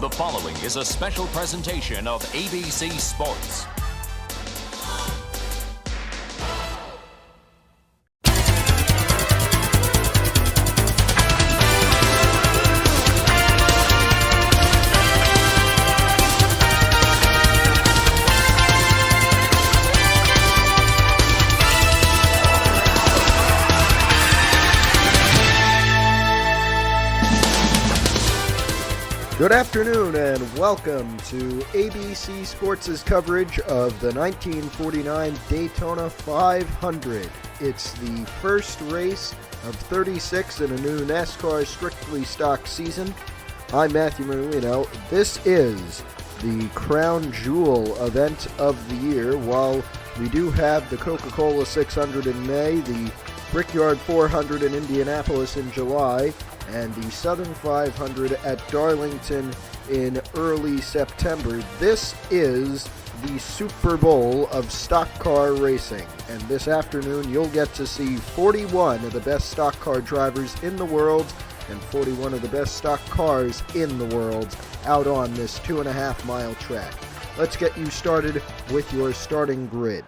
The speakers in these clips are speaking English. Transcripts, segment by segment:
The following is a special presentation of ABC Sports. Good afternoon and welcome to ABC Sports' coverage of the 1949 Daytona 500. It's the first race of 36 in a new NASCAR Strictly Stock season. I'm Matthew Merlino. This is the crown jewel event of the year. While we do have the Coca-Cola 600 in May, the Brickyard 400 in Indianapolis in July, and the Southern 500 at Darlington in early September. This is the Super Bowl of stock car racing, and this afternoon you'll get to see 41 of the best stock car drivers in the world and 41 of the best stock cars in the world out on this 2.5-mile track. Let's get you started with your starting grid.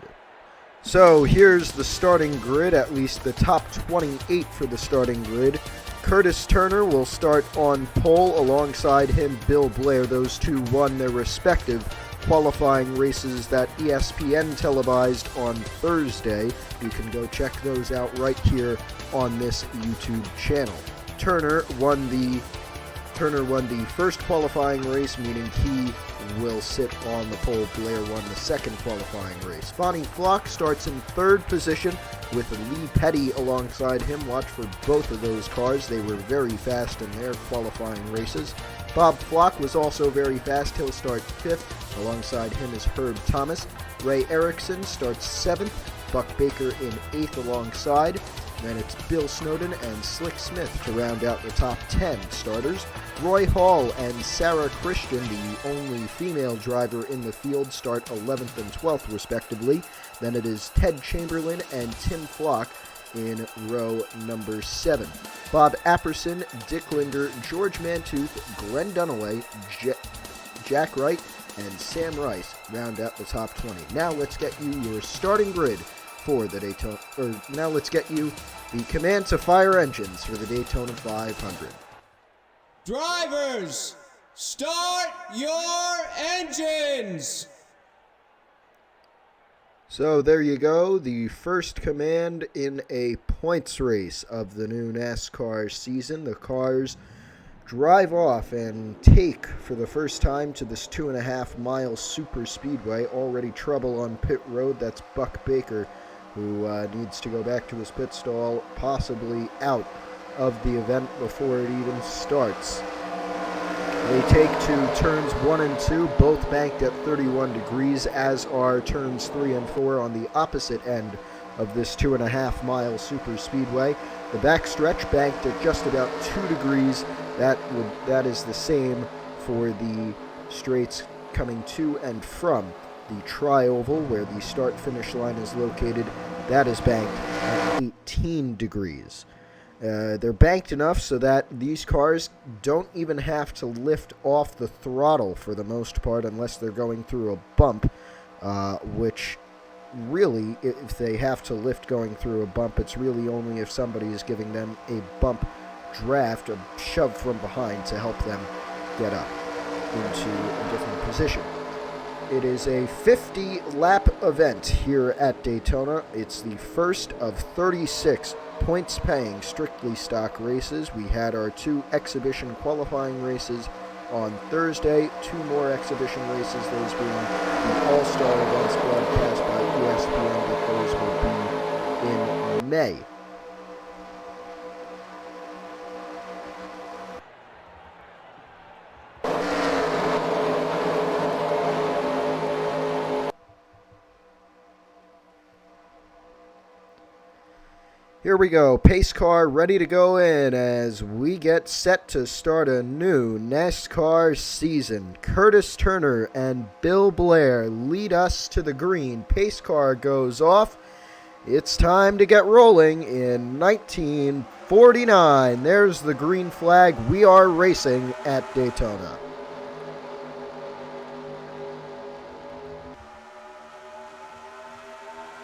So here's the starting grid, at least the top 28 for the starting grid. Curtis Turner will start on pole. Alongside him, Bill Blair. Those two won their respective qualifying races that ESPN televised on Thursday. You can go check those out right here on this YouTube channel. Turner won the first qualifying race, meaning he will sit on the pole. Blair won the second qualifying race. Bonnie Flock starts in third position with Lee Petty alongside him. Watch for both of those cars. They were very fast in their qualifying races. Bob Flock was also very fast. He'll start fifth. Alongside him is Herb Thomas. Ray Erickson starts seventh. Buck Baker in eighth alongside. Then it's Bill Snowden and Slick Smith to round out the top 10 starters. Roy Hall and Sarah Christian, the only female driver in the field, start 11th and 12th respectively. Then it is Ted Chamberlain and Tim Flock in row number 7. Bob Apperson, Dick Linder, George Mantooth, Glenn Dunaway, Jack Wright, and Sam Rice round out the top 20. Now let's get you your starting grid for the Daytona, now let's get you the command to fire engines for the Daytona 500. Drivers, start your engines! So there you go, the first command in a points race of the new NASCAR season. The cars drive off and take for the first time to this 2.5-mile super speedway. Already trouble on pit road. That's Buck Baker, who needs to go back to his pit stall, possibly out of the event before it even starts. They take to turns 1 and 2, both banked at 31 degrees, as are turns 3 and 4 on the opposite end of this 2.5-mile super speedway. The backstretch banked at just about 2 degrees. That is the same for the straights coming to and from the tri-oval, where the start-finish line is located. That is banked at 18 degrees. They're banked enough so that these cars don't even have to lift off the throttle for the most part unless they're going through a bump, which really, if they have to lift going through a bump, it's really only if somebody is giving them a bump draft, a shove from behind to help them get up into a different position. It is a 50-lap event here at Daytona. It's the first of 36 points-paying strictly stock races. We had our 2 exhibition qualifying races on Thursday, 2 more exhibition races, those being the All-Star events broadcast by ESPN, but those will be in May. Here we go, pace car ready to go in as we get set to start a new NASCAR season. Curtis Turner and Bill Blair lead us to the green. Pace car goes off. It's time to get rolling in 1949. There's the green flag. We are racing at Daytona.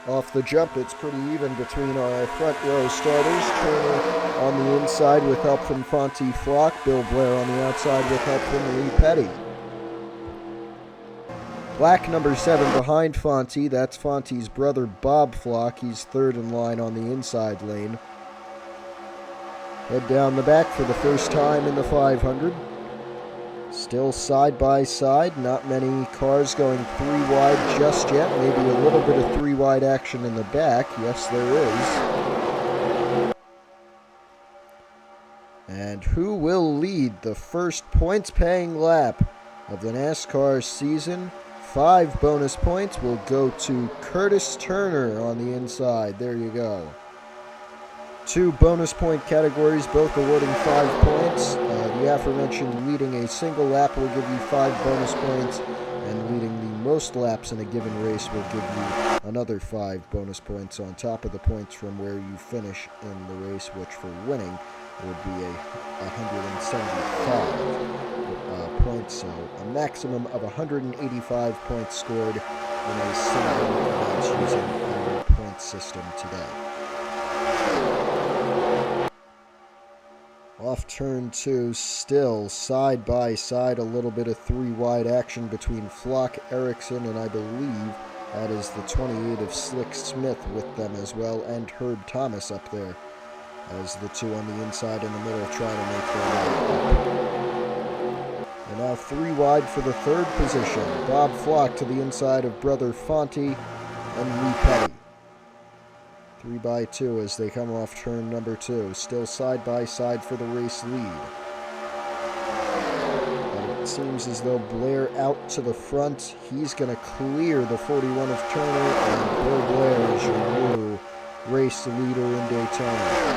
Off the jump, it's pretty even between our front row starters. Turner on the inside with help from Fonty Flock. Bill Blair on the outside with help from Lee Petty. Black number 7 behind Fonty. That's Fonty's brother Bob Flock. He's third in line on the inside lane. Head down the back for the first time in the 500. Still side by side, not many cars going 3 wide just yet. Maybe a little bit of 3 wide action in the back. Yes, there is. And who will lead the first points-paying lap of the NASCAR season? 5 bonus points will go to Curtis Turner on the inside. There you go. 2 bonus point categories, both awarding 5 points. The aforementioned leading a single lap will give you 5 bonus points, and leading the most laps in a given race will give you another 5 bonus points on top of the points from where you finish in the race, which for winning would be a 175 points, so a maximum of 185 points scored in a single event using our point system today. Off turn 2, still side by side, a little bit of 3 wide action between Flock, Erickson, and I believe that is the 28 of Slick Smith with them as well, and Herb Thomas up there as the 2 on the inside and the middle try to make their way up. And now 3 wide for the 3rd position. Bob Flock to the inside of brother Fonty and Lee Petty. 3 by 2 as they come off turn number 2. Still side by side for the race lead. And it seems as though Blair out to the front. He's going to clear the 41 of Turner, and Bill Blair is your new race leader in Daytona.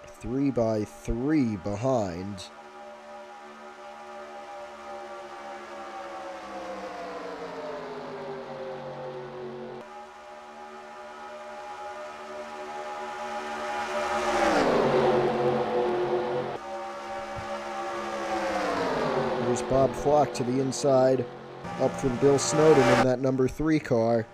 3 by 3 behind. Here's Bob Flock to the inside, up from Bill Snowden in that number 3 car.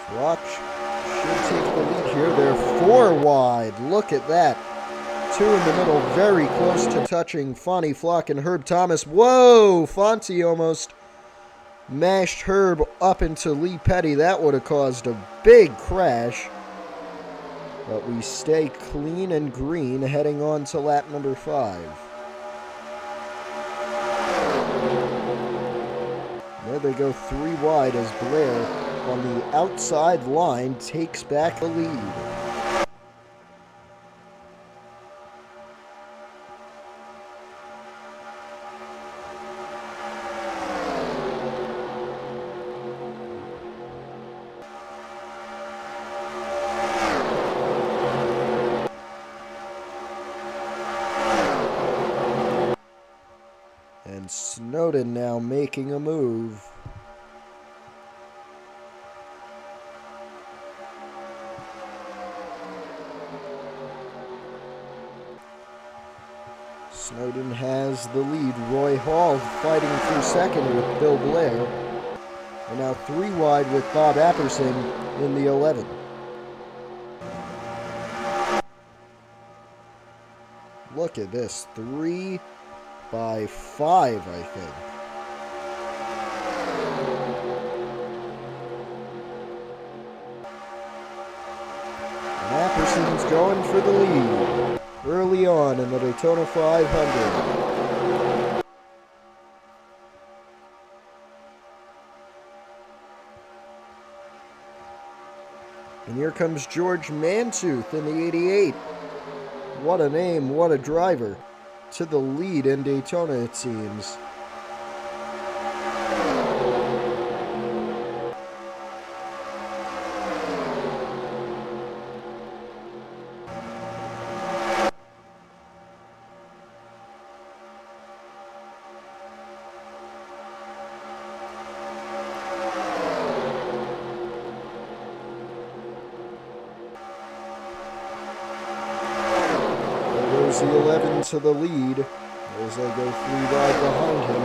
Flock should take the lead here. They're 4 wide. Look at that. 2 in the middle, very close to touching Fonty Flock and Herb Thomas. Whoa! Fonty almost mashed Herb up into Lee Petty. That would have caused a big crash. But we stay clean and green heading on to lap number 5. There they go 3 wide as Blair on the outside line takes back the lead. And Snowden now making a move. Snowden has the lead. Roy Hall fighting for second with Bill Blair. And now 3 wide with Bob Apperson in the 11. Look at this. 3 by 5, I think. And Apperson's going for the lead early on in the Daytona 500. And here comes George Mantooth in the 88. What a name, what a driver. To the lead in Daytona, it seems. goes the 11 to the lead as they go 3 wide behind him.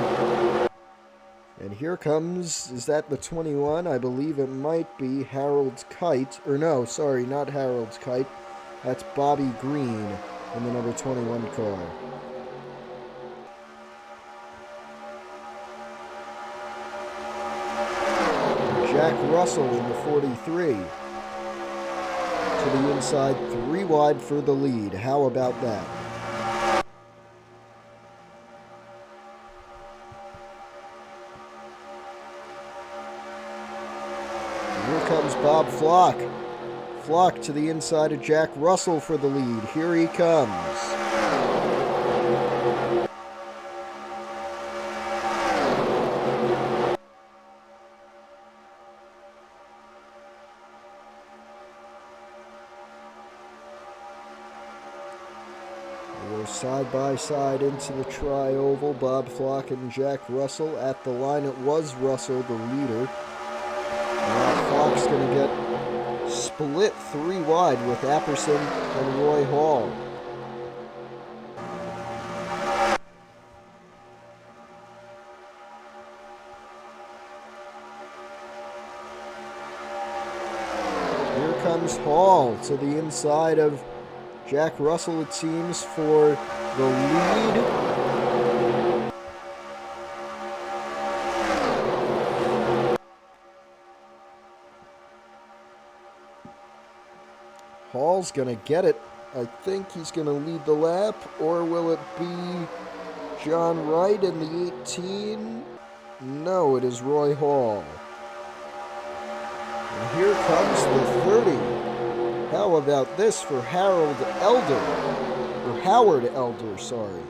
And here comes, is that the 21? I believe it might be Harold's Kite. Or no, sorry, not Harold's Kite. That's Bobby Green in the number 21 car. Jack Russell in the 43. To the inside, 3 wide for the lead. How about that? Here comes Bob Flock. Flock to the inside of Jack Russell for the lead. Here he comes. We're side by side into the tri-oval. Bob Flock and Jack Russell. At the line, it was Russell, the leader. Now Flock's going to get split 3 wide with Apperson and Roy Hall. Here comes Hall to the inside of Jack Russell, it seems, for the lead. Hall's going to get it. I think he's going to lead the lap, or will it be John Wright in the 18? No, it is Roy Hall. And here comes the 30. How about this for Howard Elder, sorry.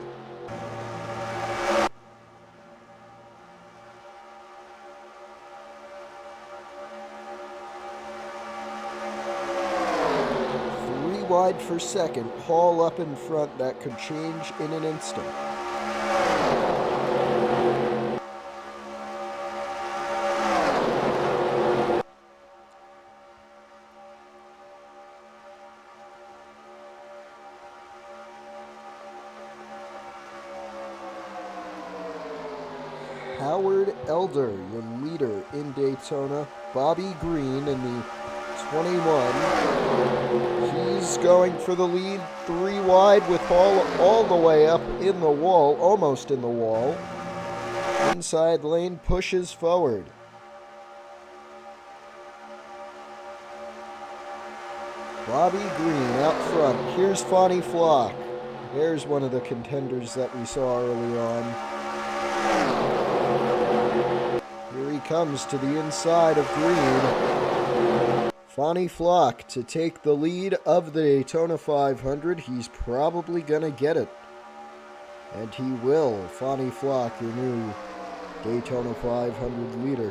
Wide for second. Hall up in front. That could change in an instant. Howard Elder, your leader in Daytona. Bobby Green in the 21. He's going for the lead, 3 wide with Hall all the way up in the wall, almost in the wall. Inside lane pushes forward. Bobby Green out front. Here's Fonnie Flock. There's one of the contenders that we saw early on. Here he comes to the inside of Green. Fonnie Flock to take the lead of the Daytona 500. He's probably going to get it. And he will. Fonnie Flock, your new Daytona 500 leader.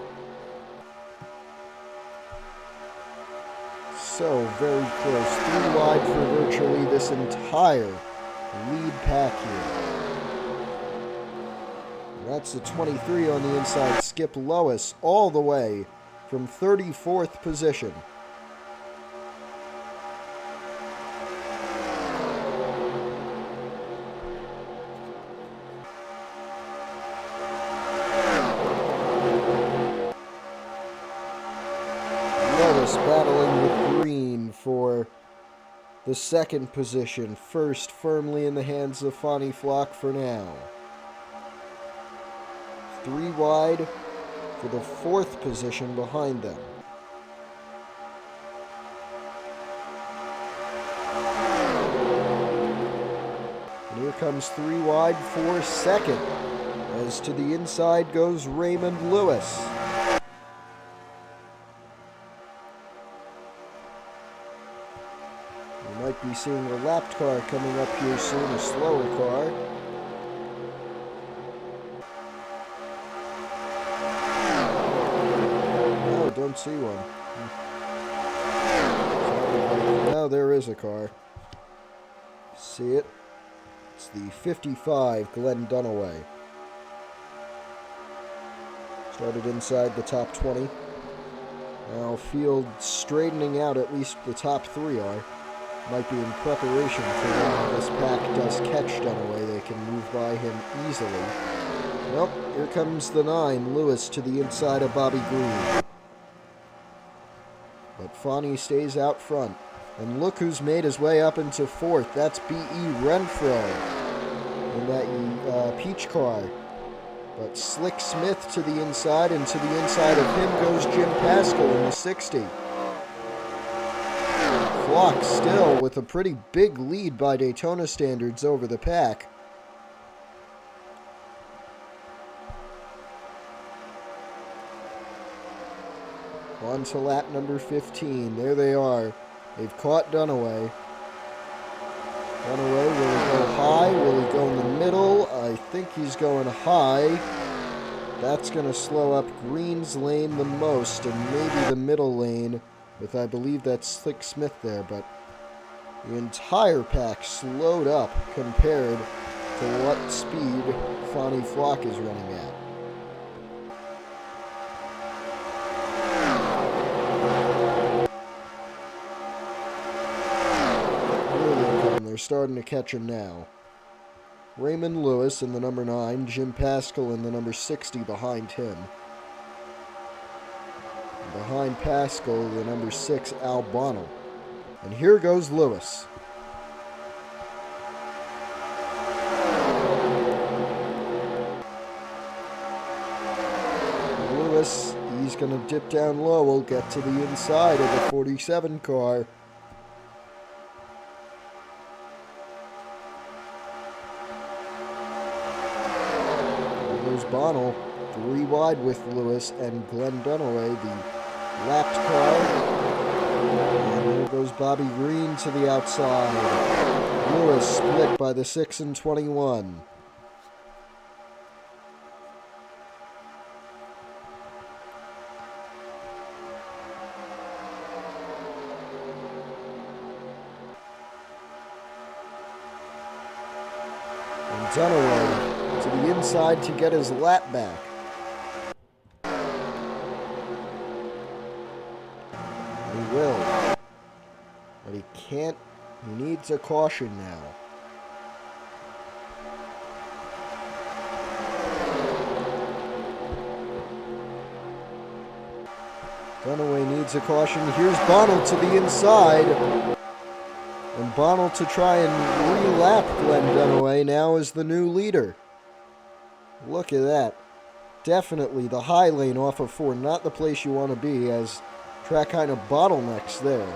So very close. 3 wide for virtually this entire lead pack here. And that's the 23 on the inside, Skip Lois, all the way from 34th position. Battling with Green for the 2nd position. First firmly in the hands of Fonnie Flock for now. 3 wide for the 4th position behind them. And here comes 3 wide for 2nd. As to the inside goes Raymond Lewis. Might be seeing a lapped car coming up here soon, a slower car. No, don't see one. No, there is a car. See it? It's the 55 Glenn Dunaway. Started inside the top 20. Now field straightening out, at least the top 3 are. Might be in preparation for when this pack does catch Dunaway. They can move by him easily. Well, here comes the 9, Lewis, to the inside of Bobby Green. But Fani stays out front. And look who's made his way up into 4th. That's B.E. Renfro in that Peach car. But Slick Smith to the inside, and to the inside of him goes Jim Pascal in the 60. Flock still with a pretty big lead by Daytona standards over the pack. On to lap number 15. There they are. They've caught Dunaway. Dunaway, will he go high? Will he go in the middle? I think he's going high. That's going to slow up Green's lane the most, and maybe the middle lane, with I believe that's Slick Smith there, but the entire pack slowed up compared to what speed Fani Flock is running at. They're starting to catch him now. Raymond Lewis in the number 9, Jim Pascal in the number 60 behind him. And behind Pascal, the number 6, Al Bonnell. And here goes Lewis. Lewis, he's going to dip down low. We'll get to the inside of the 47 car. Bonnell, 3 wide with Lewis and Glenn Dunaway, the lapped car. And there goes Bobby Green to the outside. Lewis split by the 6 and 21. And Dunaway to the inside to get his lap back. He will. But he can't. He needs a caution now. Dunaway needs a caution. Here's Bonnell to the inside. And Bonnell to try and re-lap Glenn Dunaway now as the new leader. Look at that. Definitely the high lane off of 4, not the place you want to be, as track kind of bottlenecks there.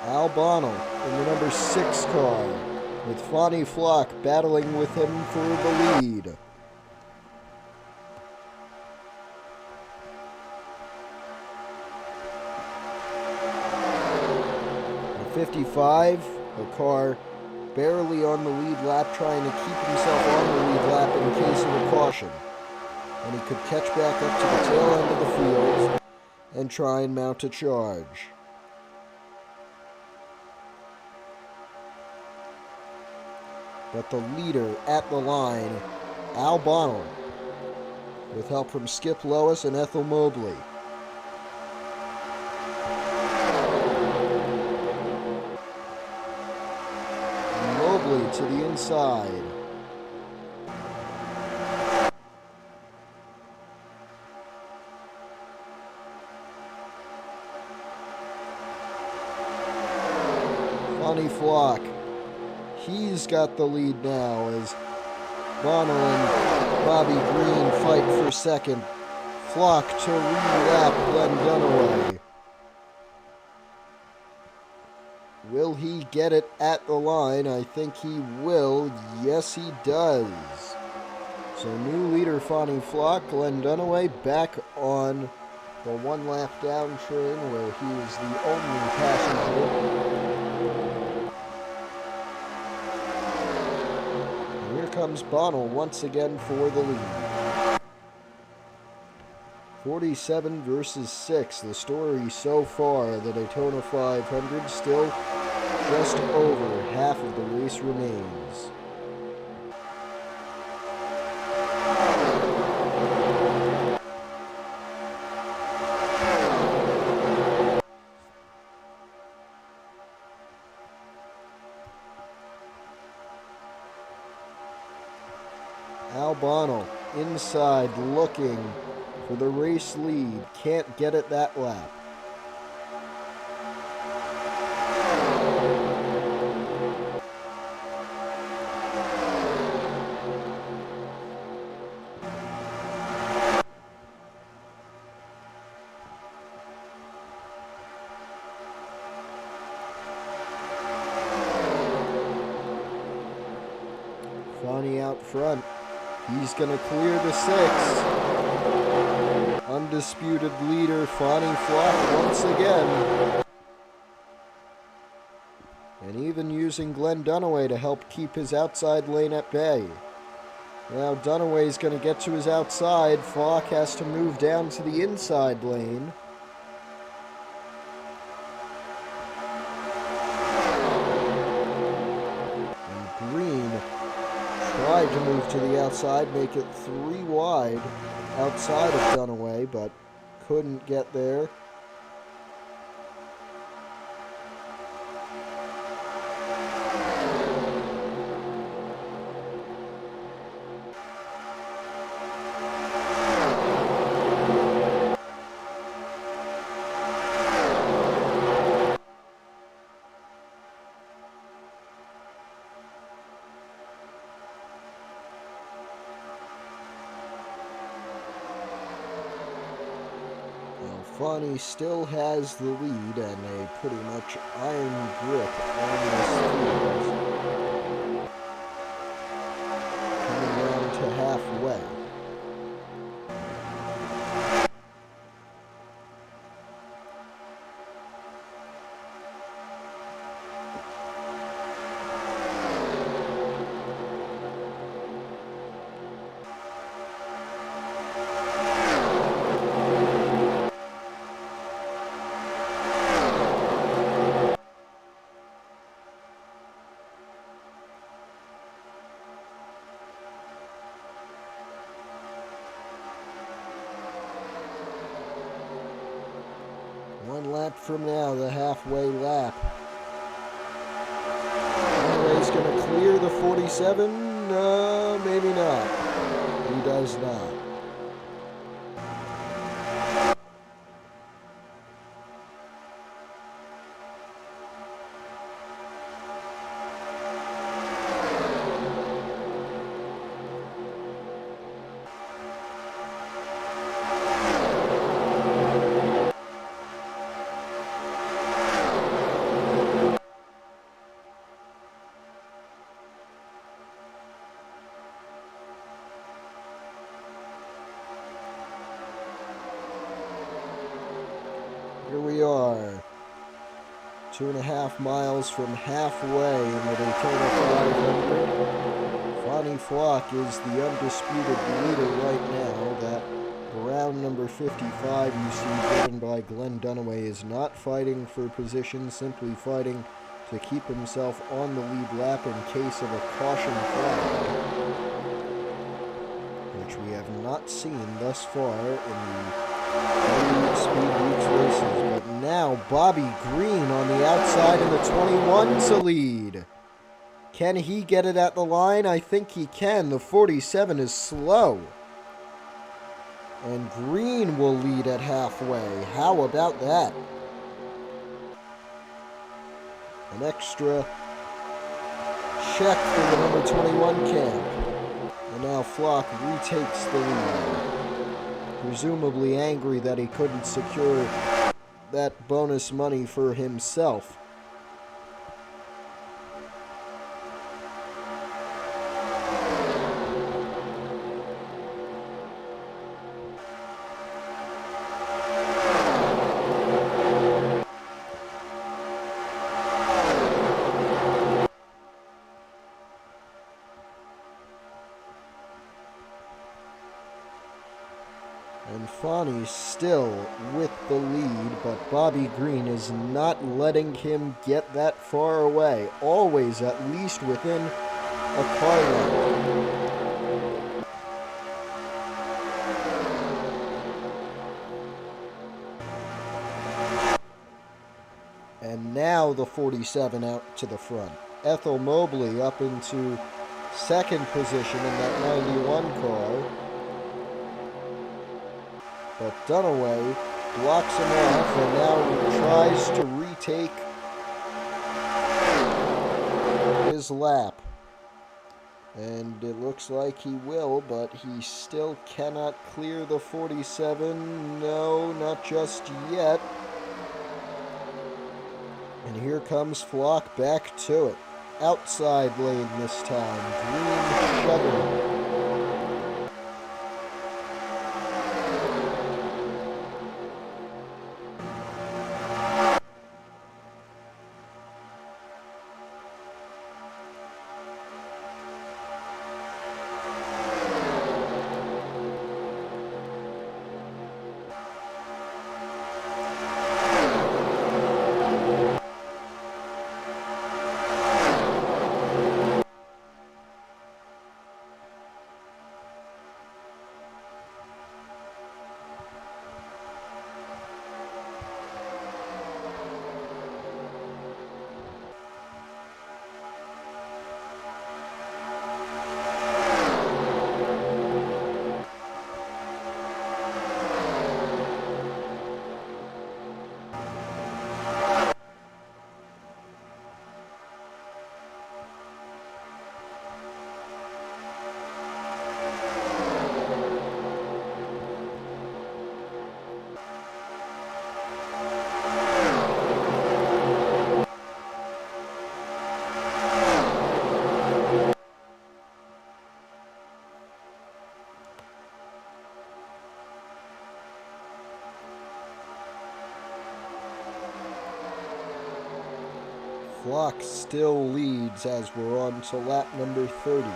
Al Bonnell in the number 6 car, with Fani Flock battling with him for the lead. 55, the car barely on the lead lap, trying to keep himself on the lead lap in case of a caution. And he could catch back up to the tail end of the field and try and mount a charge. But the leader at the line, Al Bonnell, with help from Skip Lois and Ethel Mobley. To the inside. Fani Flock, he's got the lead now as Bonnell and Bobby Green fight for second. Flock to re-lap Glenn Dunaway. Will he get it at the line? I think he will. Yes, he does. So new leader Fani Flock, Glenn Dunaway back on the 1 lap down train where he is the only passenger. And here comes Bonnell once again for the lead. 47 versus 6, the story so far. The Daytona 500 still just over half of the race remains. Albano inside looking for the race lead. Can't get it that lap. Fonnie out front. He's going to clear the 6. Undisputed leader, Fonnie Flock once again. And even using Glenn Dunaway to help keep his outside lane at bay. Now Dunaway's going to get to his outside. Flock has to move down to the inside lane. And Green tried to move to the outside, make it 3 wide outside of Dunaway, but couldn't get there. Fonnie still has the lead and a pretty much iron grip on this field. Coming around to halfway. One lap from now, the halfway lap. Dunaway's going to clear the 47. Maybe not. He does not. Here we are, 2.5 miles from halfway in the Daytona 500. Fonnie Flock is the undisputed leader right now. That brown number 55 you see driven by Glenn Dunaway is not fighting for position, simply fighting to keep himself on the lead lap in case of a caution flag, which we have not seen thus far in the Speed Weeks races. But now Bobby Green on the outside in the 21 to lead. Can he get it at the line? I think he can. The 47 is slow. And Green will lead at halfway. How about that? An extra check for the number 21 camp. And now Flock retakes the lead. Presumably angry that he couldn't secure that bonus money for himself. And Fonnie still with the lead, but Bobby Green is not letting him get that far away. Always at least within a car length. And now the 47 out to the front. Ethel Mobley up into second position in that 91 car. But Dunaway blocks him off and now tries to retake his lap. And it looks like he will, but he still cannot clear the 47. No, not just yet. And here comes Flock back to it. Outside lane this time. Green Chevy. Flock still leads as we're on to lap number 30.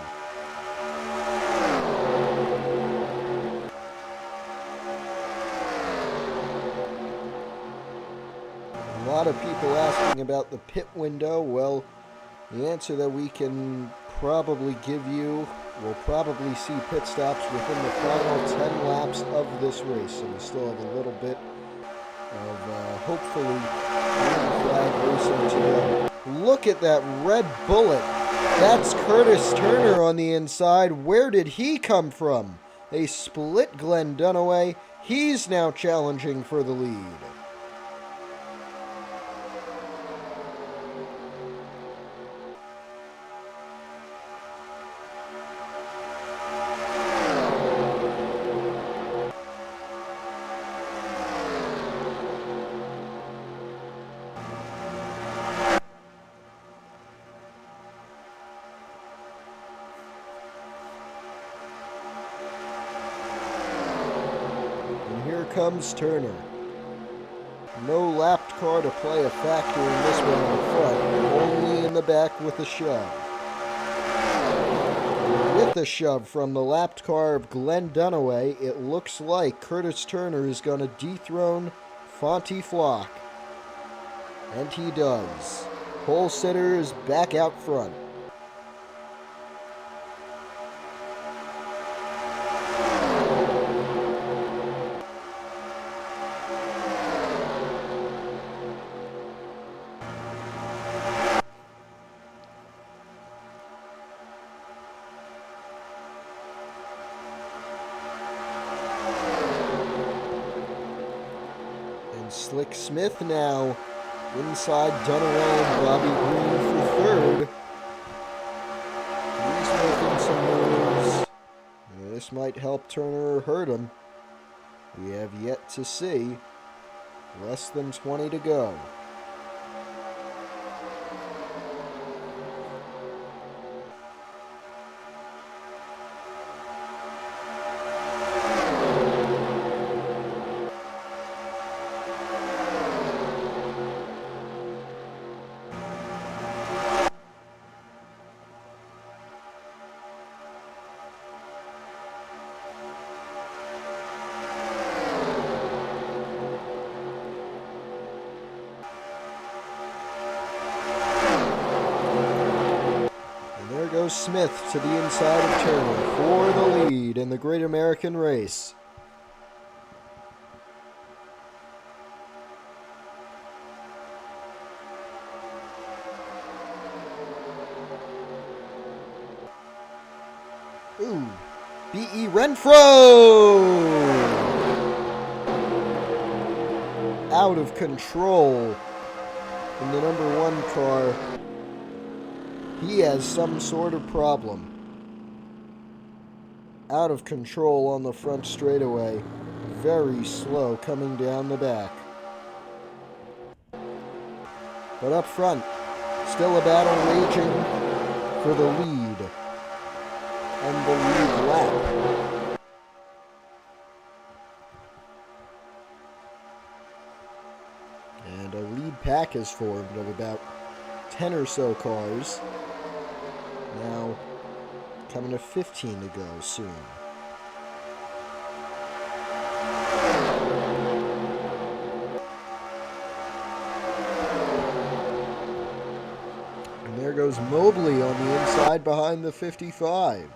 A lot of people asking about the pit window. Well, the answer that we can probably give you, we'll probably see pit stops within the final 10 laps of this race. So we still have a little bit of hopefully green flag racing to go. Look at that red bullet. That's Curtis Turner on the inside. Where did he come from? They split Glenn Dunaway. He's now challenging for the lead. Comes Turner. No lapped car to play a factor in this one in the front, only in the back with a shove. With the shove from the lapped car of Glenn Dunaway, it looks like Curtis Turner is going to dethrone Fonty Flock. And he does. Pole sitter is back out front. Slick Smith now inside Dunaway and Bobby Green for third. He's making some moves. This might help Turner or hurt him. We have yet to see. Less than 20 to go. Smith to the inside of Turner for the lead in the Great American Race. Ooh. B.E. Renfro! Out of control in the number 1 car. He has some sort of problem. Out of control on the front straightaway. Very slow coming down the back. But up front, still a battle raging for the lead. And the lead lap. And a lead pack is formed of about 10 or so cars. Now coming to 15 to go soon. And there goes Mobley on the inside behind the 55.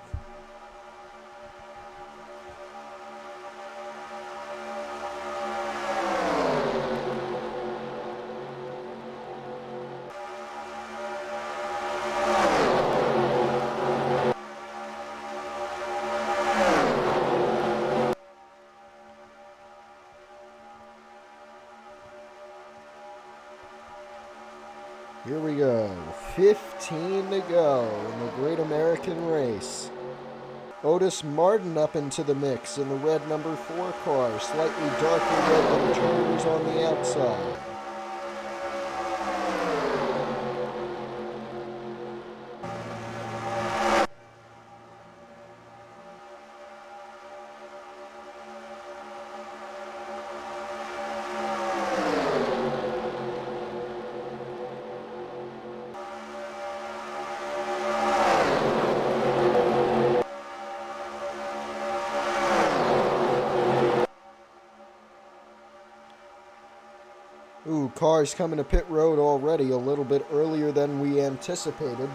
Here we go. 15 to go in the Great American Race. Otis Martin up into the mix in the red number 4 car. Slightly darker red than Turner's on the outside. Ooh, cars coming to pit road already a little bit earlier than we anticipated.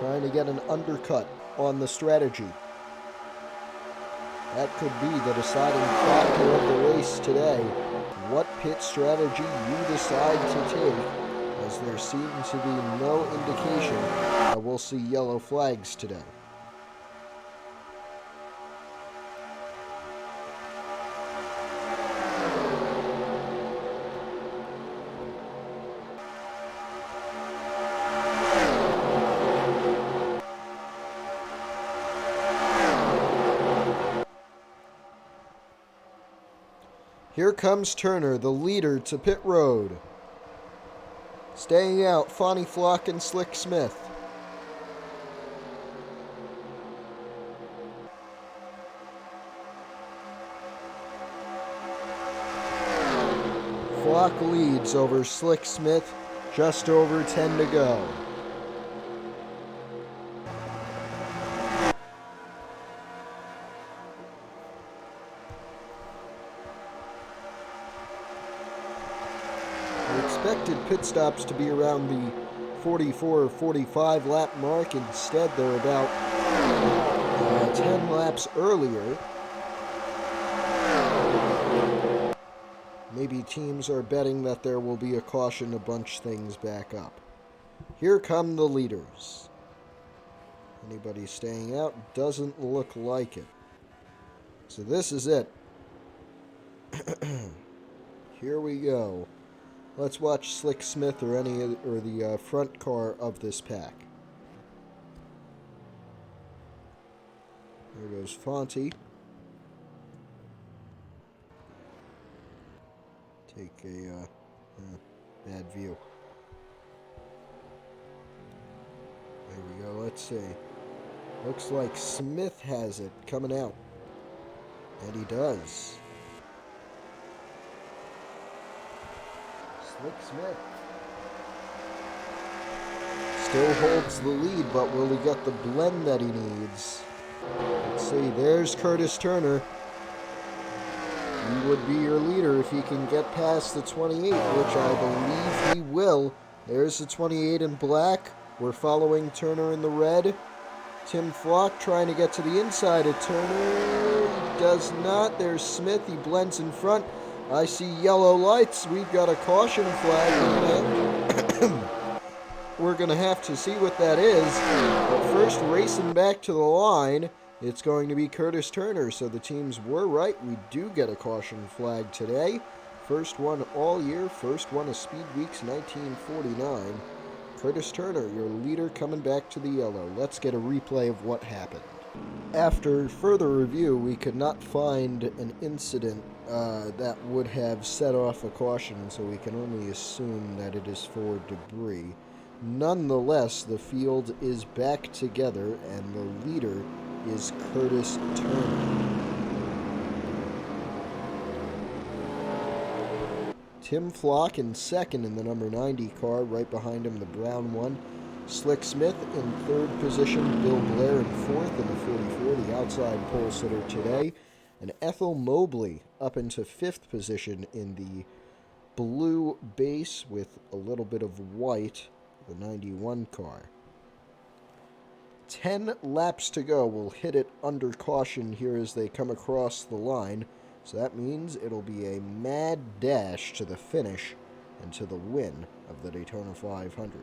Trying to get an undercut on the strategy. That could be the deciding factor of the race today. What pit strategy you decide to take, as there seems to be no indication that we'll see yellow flags today. Here comes Turner, the leader, to pit road. Staying out, Fonnie Flock and Slick Smith. Flock leads over Slick Smith, just over 10 to go. Expected pit stops to be around the 44 or 45 lap mark. Instead, they're about 10 laps earlier. Maybe teams are betting that there will be a caution to bunch things back up. Here come the leaders. Anybody staying out? Doesn't look like it. So this is it. Here we go. Let's watch Slick Smith or the front car of this pack. There goes Fonty. Take a bad view. There we go. Let's see. Looks like Smith has it coming out, and he does. Slick Smith still holds the lead, but will he get the blend that he needs? Let's see, there's Curtis Turner. He would be your leader if he can get past the 28, which I believe he will. There's the 28 in black. We're following Turner in the red. Tim Flock trying to get to the inside of Turner. He does not. There's Smith. He blends in front. I see yellow lights. We've got a caution flag. we're going to have to see what that is. But first, racing back to the line, it's going to be Curtis Turner. So the teams were right. We do get a caution flag today. First one all year, first one of Speed Weeks 1949. Curtis Turner, your leader, coming back to the yellow. Let's get a replay of what happened. After further review, we could not find an incident that would have set off a caution, so we can only assume that it is for debris. Nonetheless, the field is back together, and the leader is Curtis Turner. Tim Flock in second in the number 90 car, right behind him the brown one. Slick Smith in third position, Bill Blair in fourth in the 44, the outside pole sitter today. And Ethel Mobley up into fifth position in the blue base with a little bit of white, the 91 car. 10 laps to go. We'll hit it under caution here as they come across the line. So that means it'll be a mad dash to the finish and to the win of the Daytona 500.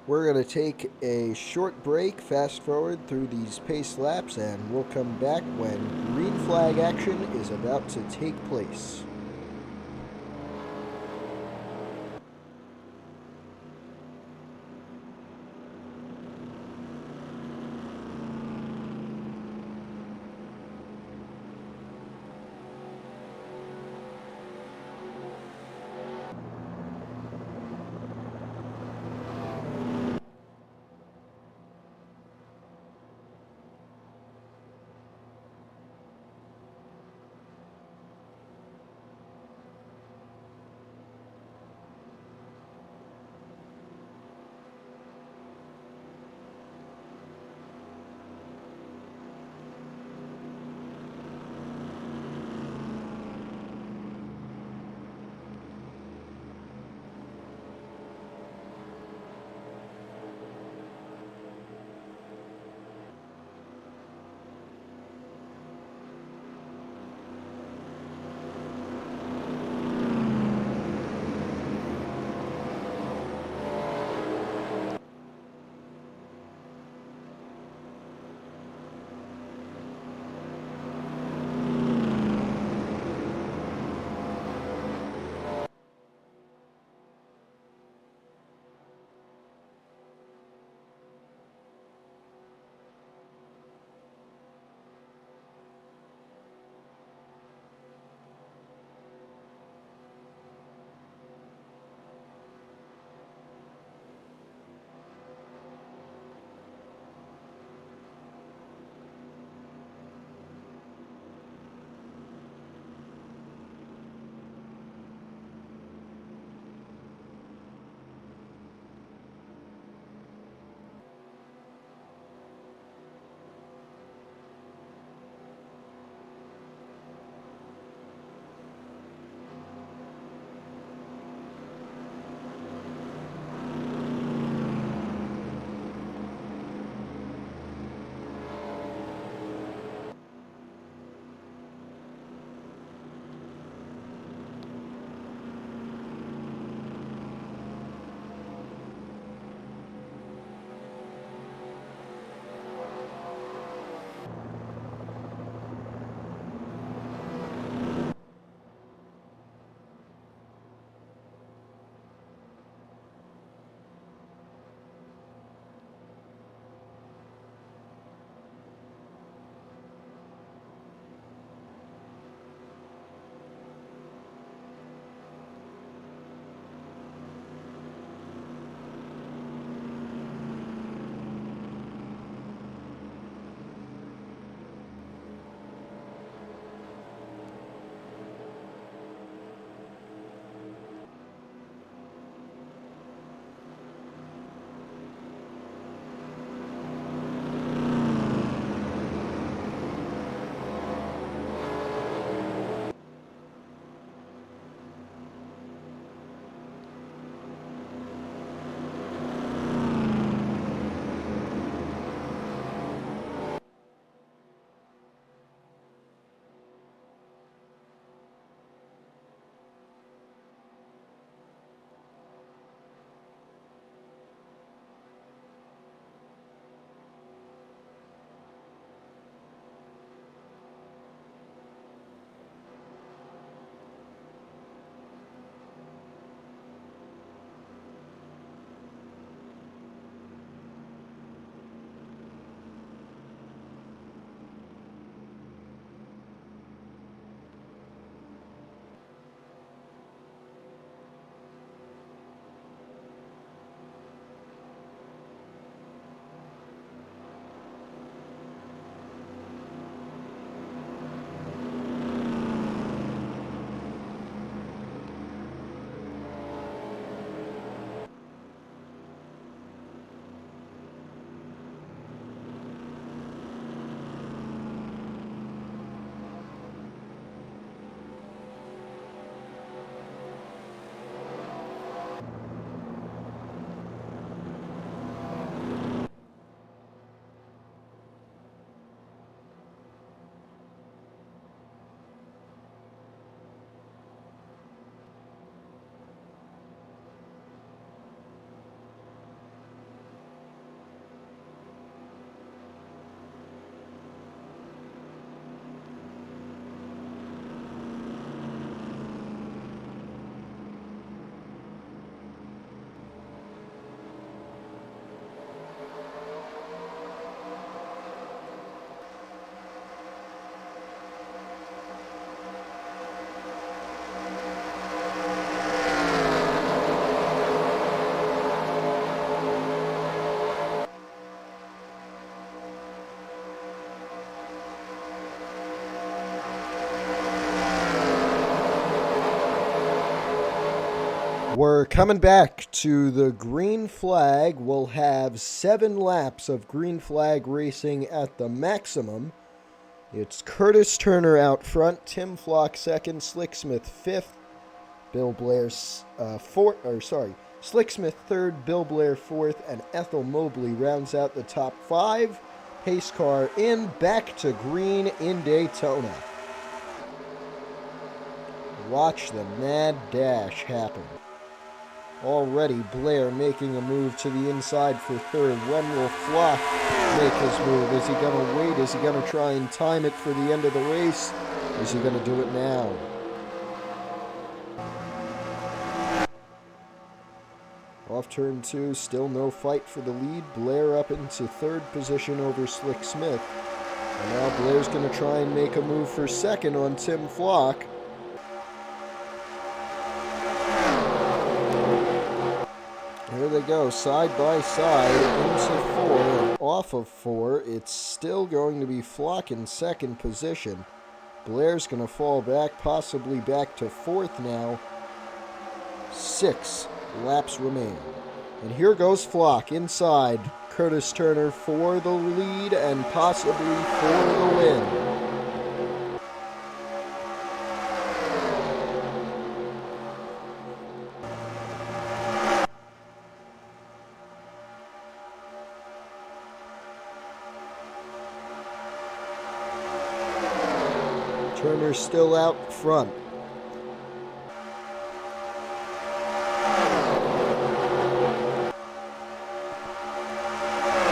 We're going to take a short break, fast forward through these pace laps, and we'll come back when green flag action is about to take place. We're coming back to the green flag. We'll have 7 laps of green flag racing at the maximum. It's Curtis Turner out front, Tim Flock second, Slick Smith fifth, Bill Blair Slick Smith third, Bill Blair fourth, and Ethel Mobley rounds out the top 5. Pace car in, back to green in Daytona. Watch the mad dash happen. Already Blair making a move to the inside for third. When will Flock make his move? Is he going to wait? Is he going to try and time it for the end of the race? Is he going to do it now? Off turn 2, still no fight for the lead. Blair up into third position over Slick Smith. And now Blair's going to try and make a move for second on Tim Flock. Here they go, side by side, into 4, and off of 4. It's still going to be Flock in second position. Blair's going to fall back, possibly back to 4th now. 6 laps remain. And here goes Flock inside. Curtis Turner for the lead and possibly for the win. Turner still out front.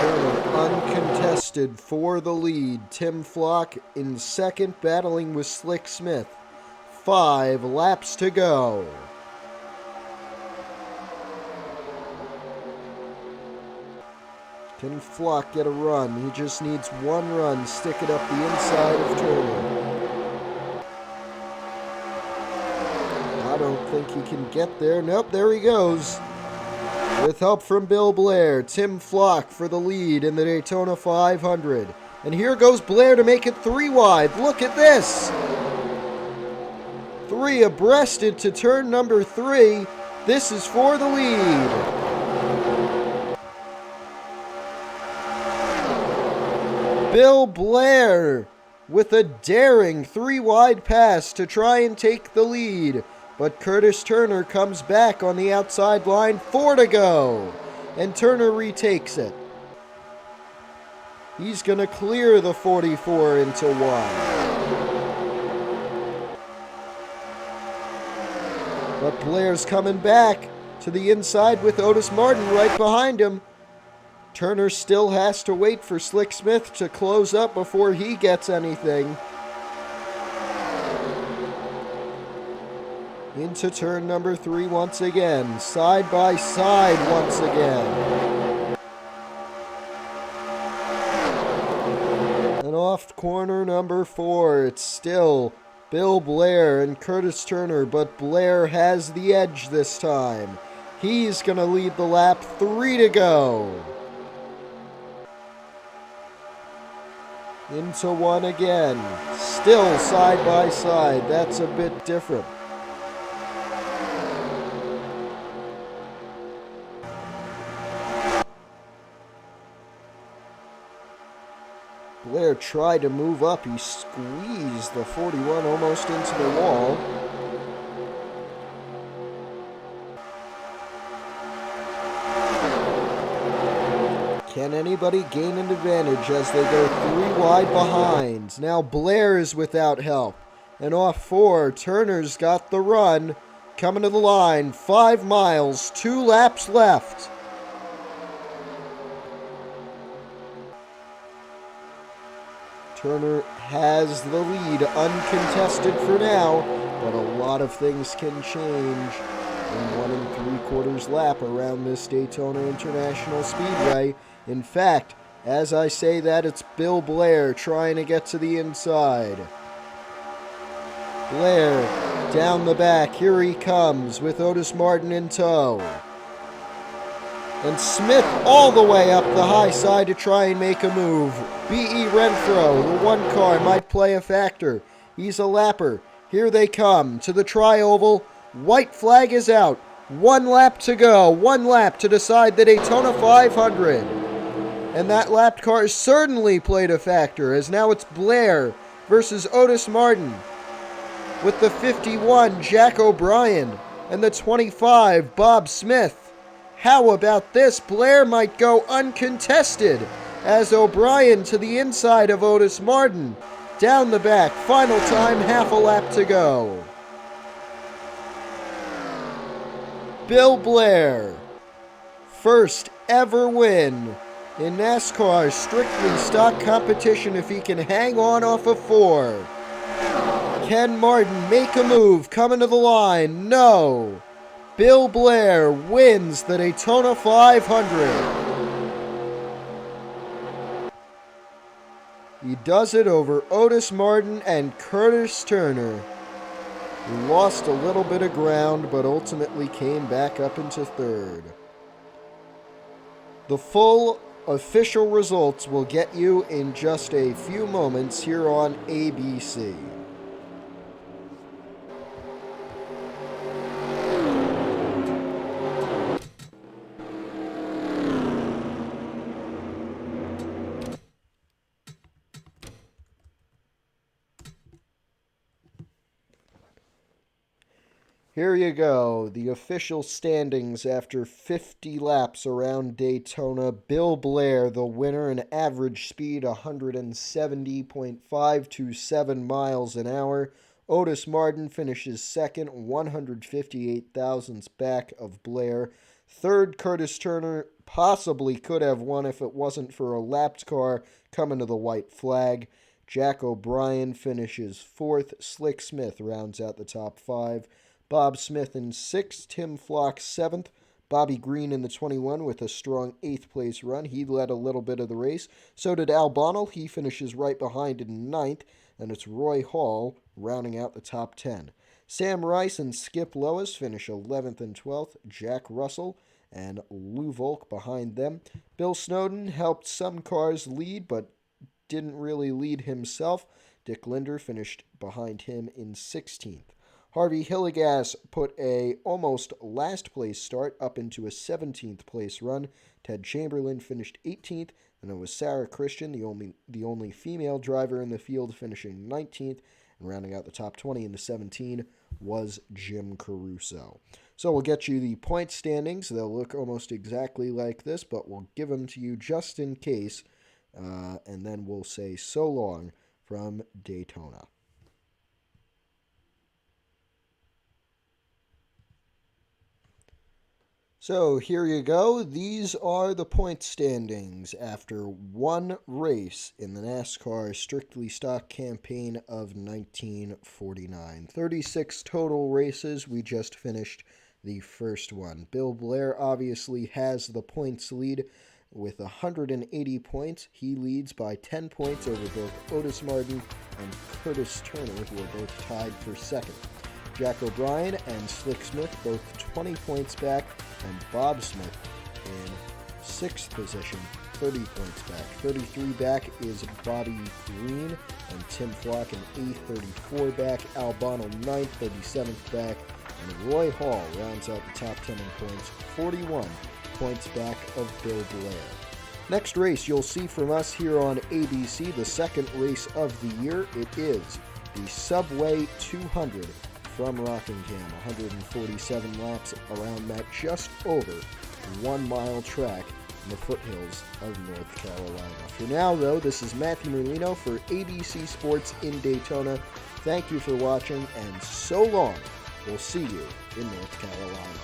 Turner uncontested for the lead. Tim Flock in second, battling with Slick Smith. 5 laps to go. Can Flock get a run? He just needs 1 run. Stick it up the inside of Turner. I don't think he can get there. Nope, there he goes. With help from Bill Blair, Tim Flock for the lead in the Daytona 500. And here goes Blair to make it 3 wide. Look at this. 3 abreast into turn number 3. This is for the lead. Bill Blair with a daring 3 wide pass to try and take the lead. But Curtis Turner comes back on the outside line, 4 to go. And Turner retakes it. He's going to clear the 44 into 1. But Blair's coming back to the inside with Otis Martin right behind him. Turner still has to wait for Slick Smith to close up before he gets anything. Into turn number 3 once again. Side by side once again. And off corner number 4. It's still Bill Blair and Curtis Turner, but Blair has the edge this time. He's going to lead the lap. 3 to go. Into 1 again. Still side by side. That's a bit different. Blair tried to move up. He squeezed the 41 almost into the wall. Can anybody gain an advantage as they go 3 wide behind? Now Blair is without help. And off 4, Turner's got the run. Coming to the line, 5 miles, 2 laps left. Turner has the lead uncontested for now, but a lot of things can change in 1 3/4 lap around this Daytona International Speedway. In fact, as I say that, it's Bill Blair trying to get to the inside. Blair down the back, here he comes with Otis Martin in tow. And Smith all the way up the high side to try and make a move. B.E. Renfro, the 1 car, might play a factor. He's a lapper. Here they come to the tri-oval. White flag is out. 1 lap to go. 1 lap to decide the Daytona 500. And that lapped car certainly played a factor, as now it's Blair versus Otis Martin, with the 51, Jack O'Brien, and the 25, Bob Smith. How about this? Blair might go uncontested, as O'Brien to the inside of Otis Martin. Down the back, final time, half a lap to go. Bill Blair, first ever win in NASCAR strictly stock competition if he can hang on off of 4. Can Martin make a move coming to the line? No. Bill Blair wins the Daytona 500. He does it over Otis Martin and Curtis Turner. He lost a little bit of ground, but ultimately came back up into 3rd. The full official results will get you in just a few moments here on ABC. Here you go, the official standings after 50 laps around Daytona. Bill Blair, the winner, an average speed 170.527 miles an hour. Otis Martin finishes second, 158 thousandths back of Blair. Third, Curtis Turner possibly could have won if it wasn't for a lapped car coming to the white flag. Jack O'Brien finishes fourth. Slick Smith rounds out the top 5. Bob Smith in 6th, Tim Flock 7th, Bobby Green in the 21 with a strong 8th place run. He led a little bit of the race. So did Al Bonnell. He finishes right behind in 9th, and it's Roy Hall rounding out the top 10. Sam Rice and Skip Lois finish 11th and 12th. Jack Russell and Lou Volk behind them. Bill Snowden helped some cars lead, but didn't really lead himself. Dick Linder finished behind him in 16th. Harvey Hillegas put a almost last place start up into a 17th place run. Ted Chamberlain finished 18th, and it was Sarah Christian, the only female driver in the field, finishing 19th. And rounding out the top 20 in the 17 was Jim Caruso. So we'll get you the point standings. They'll look almost exactly like this, but we'll give them to you just in case, and then we'll say so long from Daytona. So here you go. These are the point standings after one race in the NASCAR Strictly Stock campaign of 1949. 36 total races. We just finished the first one. Bill Blair obviously has the points lead with 180 points. He leads by 10 points over both Otis Martin and Curtis Turner, who are both tied for second. Jack O'Brien and Slick Smith both 20 points back, and Bob Smith in 6th position, 30 points back. 33 back is Bobby Green and Tim Flock in 8th, 34 back. Al Bonnell 9th, 37th back, and Roy Hall rounds out the top 10 in points, 41 points back of Bill Blair. Next race you'll see from us here on ABC, the second race of the year. It is the Subway 200 from Rockingham, 147 laps around that just over 1 mile track in the foothills of North Carolina. For now, though, this is Matthew Merlino for ABC Sports in Daytona. Thank you for watching, and so long. We'll see you in North Carolina.